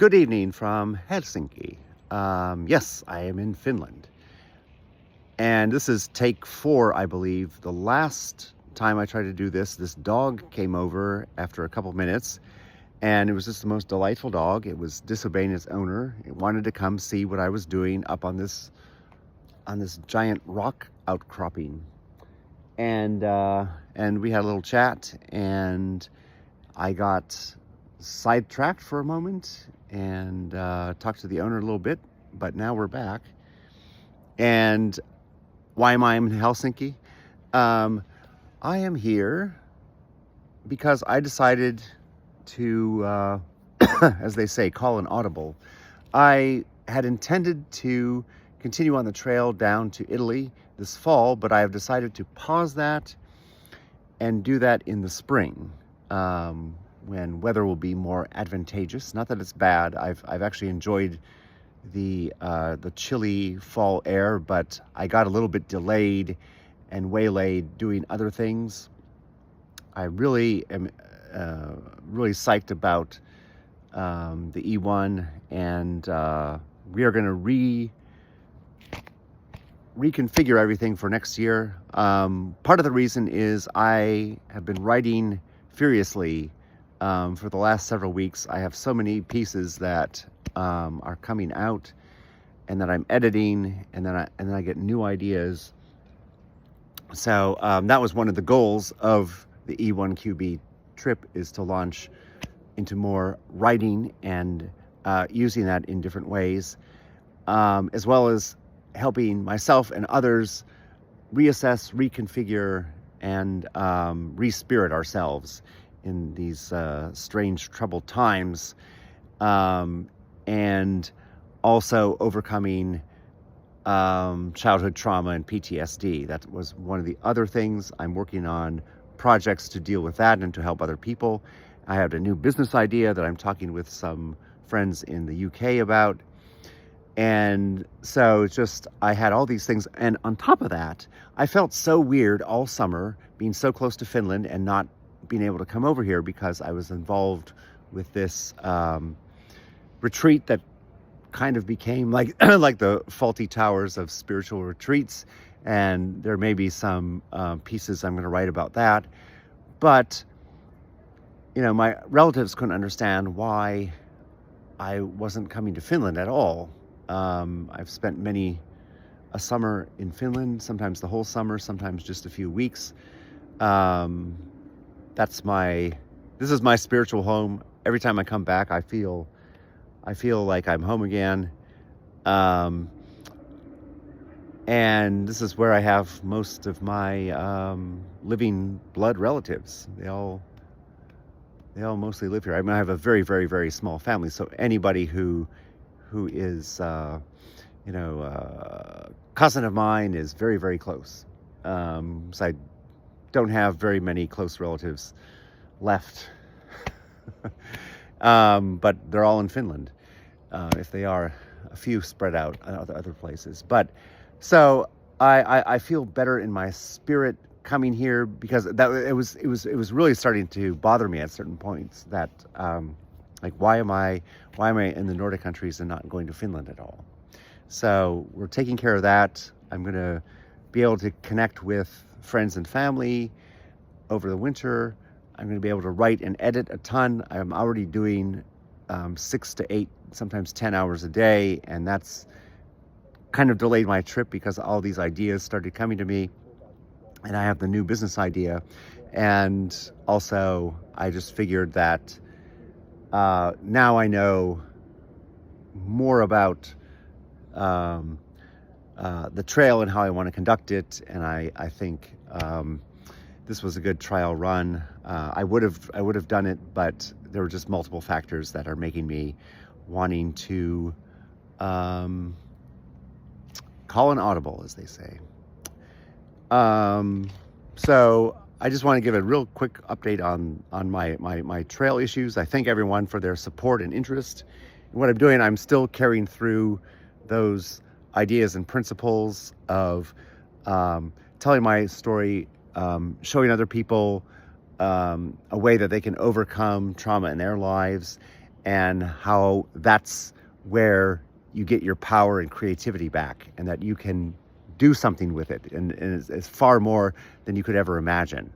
Good evening from Helsinki. Yes, I am in Finland. And this is take 4, I believe. The last time I tried to do this dog came over after a couple minutes, and it was just the most delightful dog. It was disobeying its owner. It wanted to come see what I was doing up on this giant rock outcropping. And we had a little chat, and I got sidetracked for a moment and talked to the owner a little bit, but now we're back. And why am I in Helsinki? I am here because I decided to, as they say, call an audible. I had intended to continue on the trail down to Italy this fall, but I have decided to pause that and do that in the spring, when weather will be more advantageous. Not that it's bad. I've actually enjoyed the chilly fall air, but I got a little bit delayed and waylaid doing other things. I really am really psyched about the E1, and we are going to reconfigure everything for next year. Part of the reason is I have been writing furiously for the last several weeks. I have so many pieces that are coming out, and that I'm editing, and then I get new ideas. So that was one of the goals of the E1QB trip, is to launch into more writing and using that in different ways, as well as helping myself and others reassess, reconfigure, and respirit ourselves in these strange, troubled times, and also overcoming childhood trauma and PTSD. That was one of the other things. I'm working on projects to deal with that and to help other people. I have a new business idea that I'm talking with some friends in the UK about. And so just, I had all these things. And on top of that, I felt so weird all summer being so close to Finland and not being able to come over here, because I was involved with this retreat that kind of became like like the faulty towers of spiritual retreats. And there may be some pieces I'm going to write about that. But, my relatives couldn't understand why I wasn't coming to Finland at all. I've spent a summer in Finland, sometimes the whole summer, sometimes just a few weeks. This is my spiritual home. Every time I come back, I feel like I'm home again. And this is where I have most of my living blood relatives. They all mostly live here. I mean, I have a very, very, very small family. So anybody who is, cousin of mine is very, very close. So I don't have very many close relatives left. But they're all in Finland. If they are, a few spread out other places. But so I feel better in my spirit coming here, because it was really starting to bother me at certain points that like, why am I in the Nordic countries and not going to Finland at all? So we're taking care of that. I'm going to be able to connect with friends and family over the winter. I'm going to be able to write and edit a ton. I'm already doing 6 to 8, sometimes 10 hours a day, and that's kind of delayed my trip because all these ideas started coming to me. And I have the new business idea. And also, I just figured that now I know more about the trail and how I want to conduct it. And I think this was a good trial run. I would have done it, but there were just multiple factors that are making me wanting to call an audible, as they say. So I just want to give a real quick update on my trail issues. I thank everyone for their support and interest in what I'm doing. I'm still carrying through those ideas and principles of telling my story, showing other people a way that they can overcome trauma in their lives, and how that's where you get your power and creativity back, and that you can do something with it, and it's far more than you could ever imagine.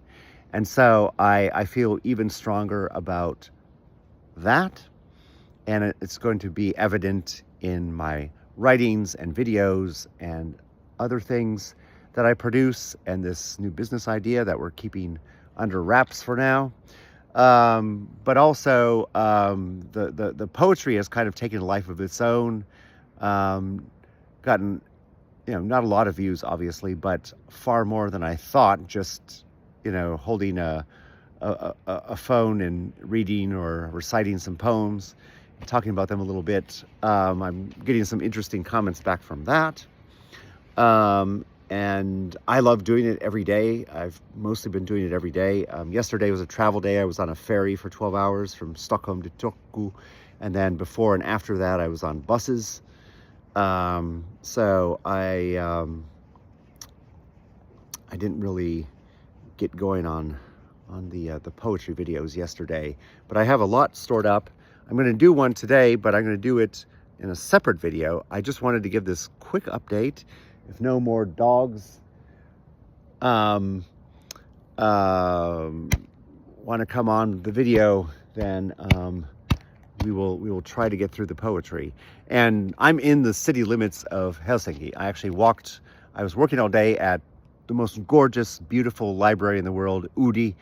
And so I feel even stronger about that, and it's going to be evident in my writings and videos and other things that I produce, and this new business idea that we're keeping under wraps for now. But also, the poetry has kind of taken a life of its own. Gotten, not a lot of views, obviously, but far more than I thought. Just, holding a phone and reading or reciting some poems, talking about them a little bit. I'm getting some interesting comments back from that. And I love doing it every day. I've mostly been doing it every day. Yesterday was a travel day. I was on a ferry for 12 hours from Stockholm to Turku. And then before and after that, I was on buses. So I didn't really get going on the poetry videos yesterday, but I have a lot stored up. I'm going to do one today, but I'm going to do it in a separate video. I just wanted to give this quick update. If no more dogs want to come on the video, then we will try to get through the poetry. And I'm in the city limits of Helsinki. I was working all day at the most gorgeous, beautiful library in the world, Oodi,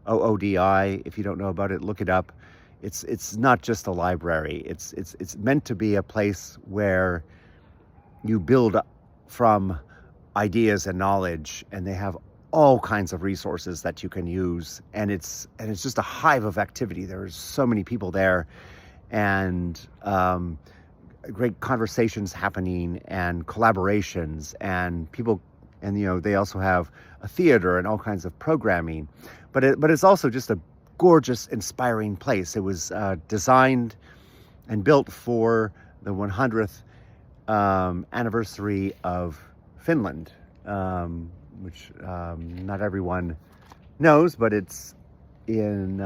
OODI. If you don't know about it, look it up. It's not just a library. It's meant to be a place where you build from ideas and knowledge, and they have all kinds of resources that you can use, and it's just a hive of activity. There's so many people there, and great conversations happening, and collaborations, and people, and they also have a theater and all kinds of programming, but it's also just a gorgeous, inspiring place. It was designed and built for the 100th anniversary of Finland, which not everyone knows, but it was in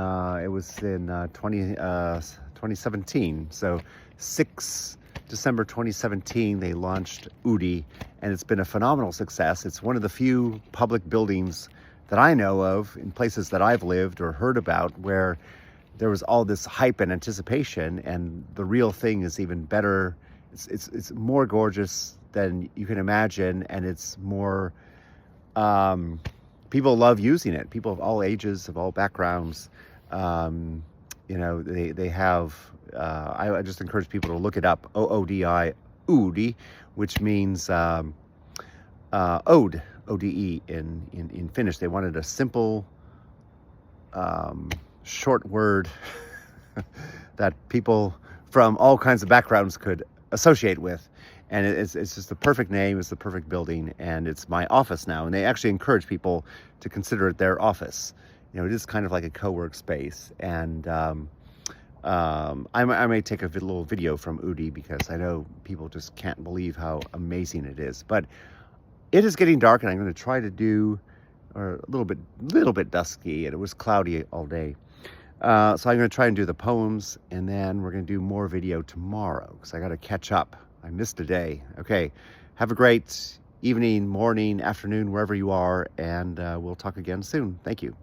2017. So 6 December 2017, they launched Oodi, and it's been a phenomenal success. It's one of the few public buildings that I know of in places that I've lived or heard about where there was all this hype and anticipation, and the real thing is even better. It's more gorgeous than you can imagine, and it's more, people love using it. People of all ages, of all backgrounds, they have, I just encourage people to look it up, OODI, Oodi, which means ode, ODE in Finnish. They wanted a simple, short word that people from all kinds of backgrounds could associate with, and it's just the perfect name. It's the perfect building, and it's my office now, and they actually encourage people to consider it their office. It is kind of like a co-work space, and I may take a little video from Oodi, because I know people just can't believe how amazing it is. But it is getting dark, and I'm going to try to do, or a little bit dusky, and it was cloudy all day. So I'm going to try and do the poems, and then we're going to do more video tomorrow, because I got to catch up. I missed a day. Okay, have a great evening, morning, afternoon, wherever you are, and we'll talk again soon. Thank you.